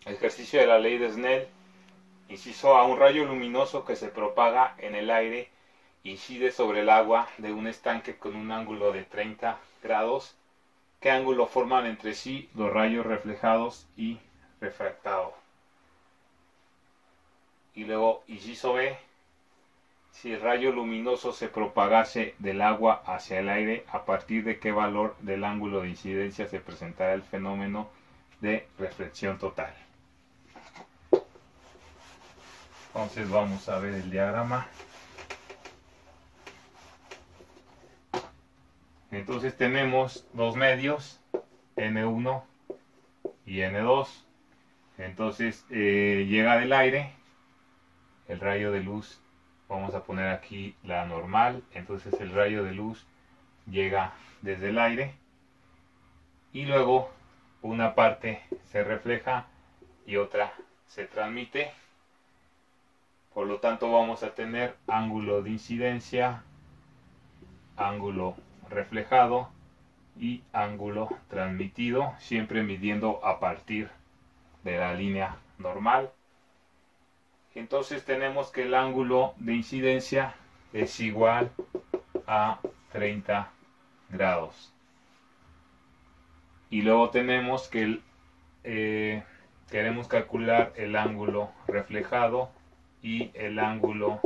Ejercicio de la ley de Snell. Inciso A. Un rayo luminoso que se propaga en el aire incide sobre el agua de un estanque con un ángulo de 30 grados. ¿Qué ángulo forman entre sí los rayos reflejados y refractados? Y luego, inciso B. Si el rayo luminoso se propagase del agua hacia el aire, ¿a partir de qué valor del ángulo de incidencia se presentará el fenómeno de reflexión total? Entonces vamos a ver el diagrama. Entonces tenemos dos medios, N1 y N2. Entonces llega del aire el rayo de luz. Vamos a poner aquí la normal. Entonces el rayo de luz llega desde el aire y luego una parte se refleja y otra se transmite. Por lo tanto vamos a tener ángulo de incidencia, ángulo reflejado y ángulo transmitido, siempre midiendo a partir de la línea normal. Entonces tenemos que el ángulo de incidencia es igual a 30 grados. Y luego tenemos que queremos calcular el ángulo reflejado y el ángulo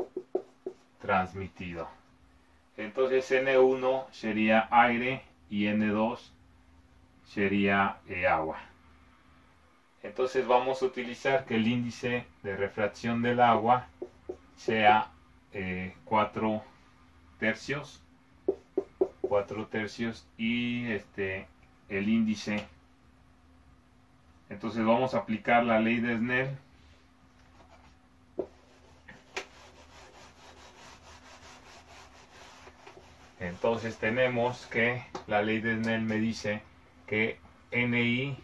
transmitido. Entonces N1 sería aire y N2 sería agua. Entonces vamos a utilizar que el índice de refracción del agua sea 4 tercios y el índice. Entonces vamos a aplicar la ley de Snell. Entonces tenemos que la ley de Snell me dice que NI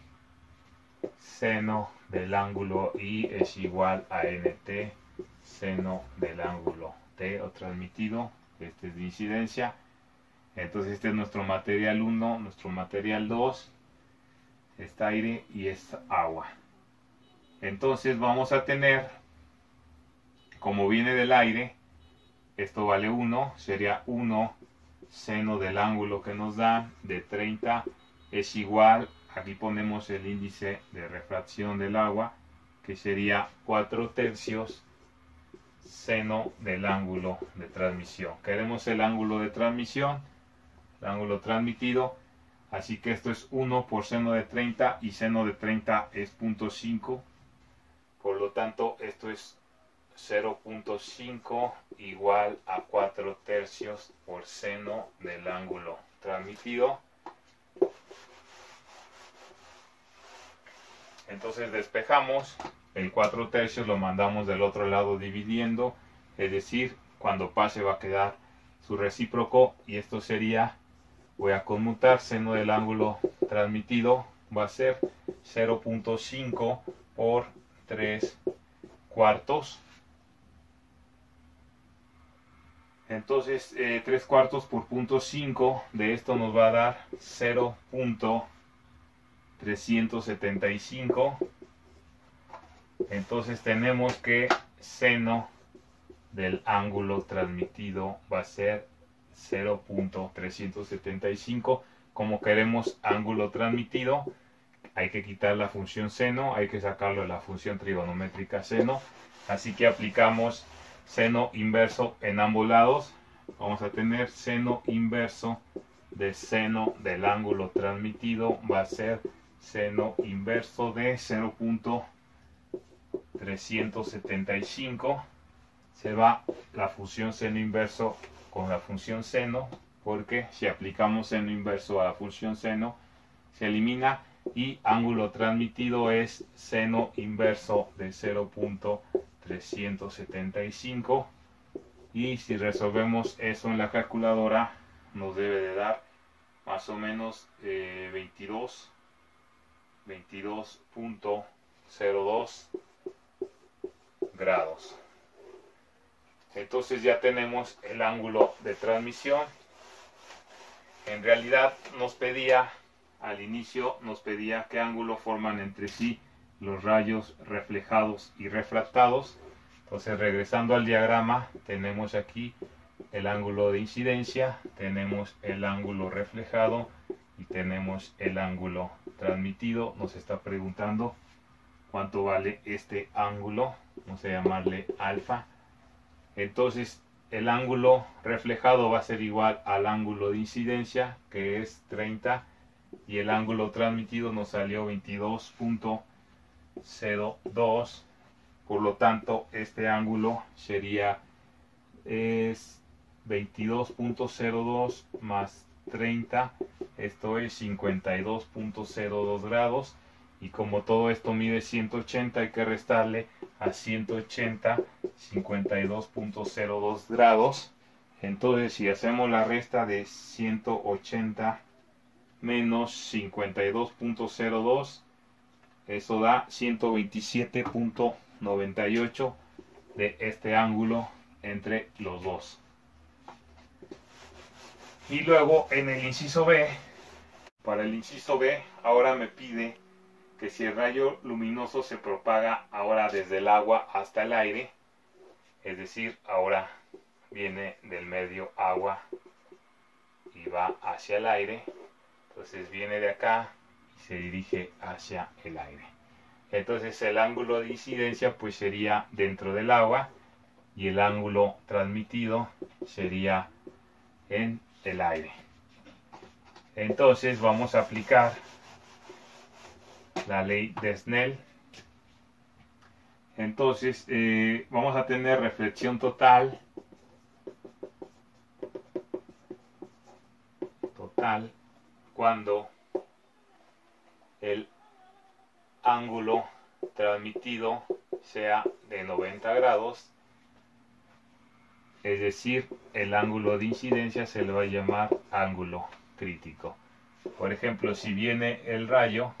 seno del ángulo I es igual a NT seno del ángulo T o transmitido. Este es de incidencia. Entonces este es nuestro material 1, nuestro material 2 es aire y es agua. Entonces vamos a tener, como viene del aire, esto vale 1, sería 1 seno del ángulo que nos dan de 30 es igual, aquí ponemos el índice de refracción del agua, que sería 4 tercios seno del ángulo de transmisión. Queremos el ángulo de transmisión, el ángulo transmitido, así que esto es 1 por seno de 30 y seno de 30 es 0.5, por lo tanto esto es 0.5 igual a 4 tercios por seno del ángulo transmitido. Entonces despejamos, el 4 tercios lo mandamos del otro lado dividiendo, es decir, cuando pase va a quedar su recíproco y esto sería, voy a conmutar, seno del ángulo transmitido va a ser 0.5 por 3 cuartos. Entonces 3 cuartos por 0.5 de esto nos va a dar 0.375. Entonces tenemos que seno del ángulo transmitido va a ser 0.375. Como queremos ángulo transmitido, hay que quitar la función seno, hay que sacarlo de la función trigonométrica seno. Así que aplicamos seno inverso en ambos lados. Vamos a tener seno inverso de seno del ángulo transmitido va a ser seno inverso de 0.375. Se va la función seno inverso con la función seno, porque si aplicamos seno inverso a la función seno se elimina, y ángulo transmitido es seno inverso de 0.375, y si resolvemos eso en la calculadora nos debe de dar más o menos 22.02 grados. Entonces ya tenemos el ángulo de transmisión. En realidad nos pedía, al inicio nos pedía qué ángulo forman entre sí los rayos reflejados y refractados. Entonces, regresando al diagrama, tenemos aquí el ángulo de incidencia, tenemos el ángulo reflejado y tenemos el ángulo transmitido. Nos está preguntando cuánto vale este ángulo, vamos a llamarle alfa. Entonces, el ángulo reflejado va a ser igual al ángulo de incidencia, que es 30, y el ángulo transmitido nos salió 22.02. Por lo tanto, este ángulo sería 22.02 más 30, esto es 52.02 grados. Y como todo esto mide 180, hay que restarle a 180 52.02 grados. Entonces, si hacemos la resta de 180 menos 52.02, eso da 127.98 de este ángulo entre los dos. Y luego en el inciso B, para el inciso B, ahora me pide que si el rayo luminoso se propaga ahora desde el agua hasta el aire, es decir, ahora viene del medio agua y va hacia el aire, entonces viene de acá y se dirige hacia el aire. Entonces el ángulo de incidencia pues sería dentro del agua y el ángulo transmitido sería en el aire. Entonces vamos a aplicar la ley de Snell. Entonces vamos a tener reflexión total cuando el ángulo transmitido sea de 90 grados, es decir, el ángulo de incidencia se le va a llamar ángulo crítico. Por ejemplo, si viene el rayo,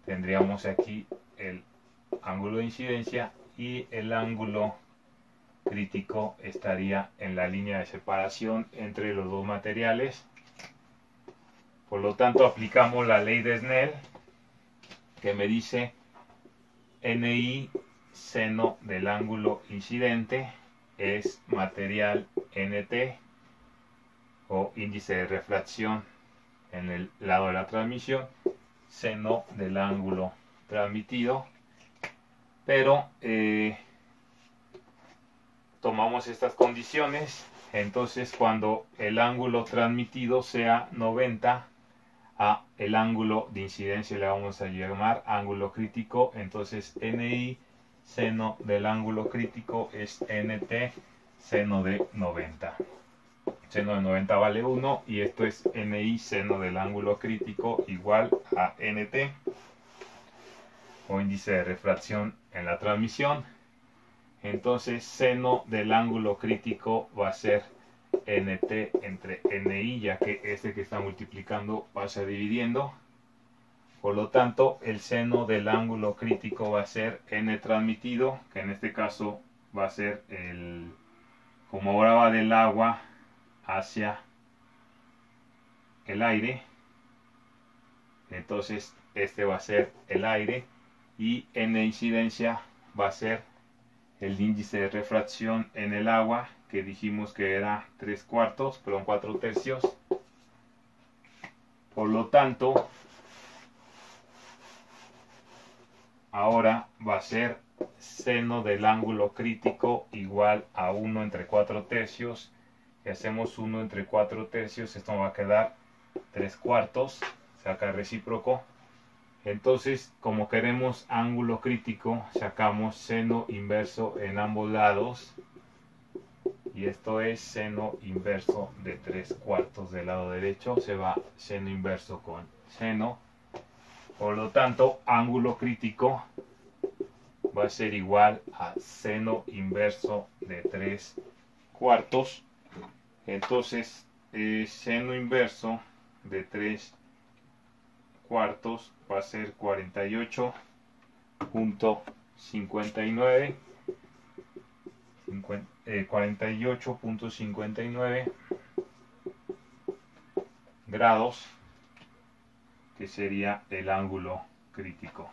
tendríamos aquí el ángulo de incidencia y el ángulo crítico estaría en la línea de separación entre los dos materiales. Por lo tanto, aplicamos la ley de Snell, que me dice NI seno del ángulo incidente es material NT o índice de refracción en el lado de la transmisión, seno del ángulo transmitido, pero tomamos estas condiciones. Entonces, cuando el ángulo transmitido sea 90, a el ángulo de incidencia le vamos a llamar ángulo crítico. Entonces NI seno del ángulo crítico es NT seno de 90. Seno de 90 vale 1 y esto es NI seno del ángulo crítico igual a NT o índice de refracción en la transmisión. Entonces seno del ángulo crítico va a ser NT entre NI, ya que este que está multiplicando pasa dividiendo. Por lo tanto, el seno del ángulo crítico va a ser N transmitido, que en este caso va a ser como ahora va del agua hacia el aire, entonces este va a ser el aire, y N incidencia va a ser el índice de refracción en el agua, que dijimos que era 4 tercios. Por lo tanto, ahora va a ser seno del ángulo crítico igual a 1 entre 4 tercios. Si hacemos 1 entre 4 tercios, esto va a quedar 3/4, saca el recíproco. Entonces, como queremos ángulo crítico, sacamos seno inverso en ambos lados. Y esto es seno inverso de 3/4 del lado derecho. Se va seno inverso con seno. Por lo tanto, ángulo crítico va a ser igual a seno inverso de 3/4. Entonces, seno inverso de 3/4 va a ser 48.59 48.59 grados, que sería el ángulo crítico.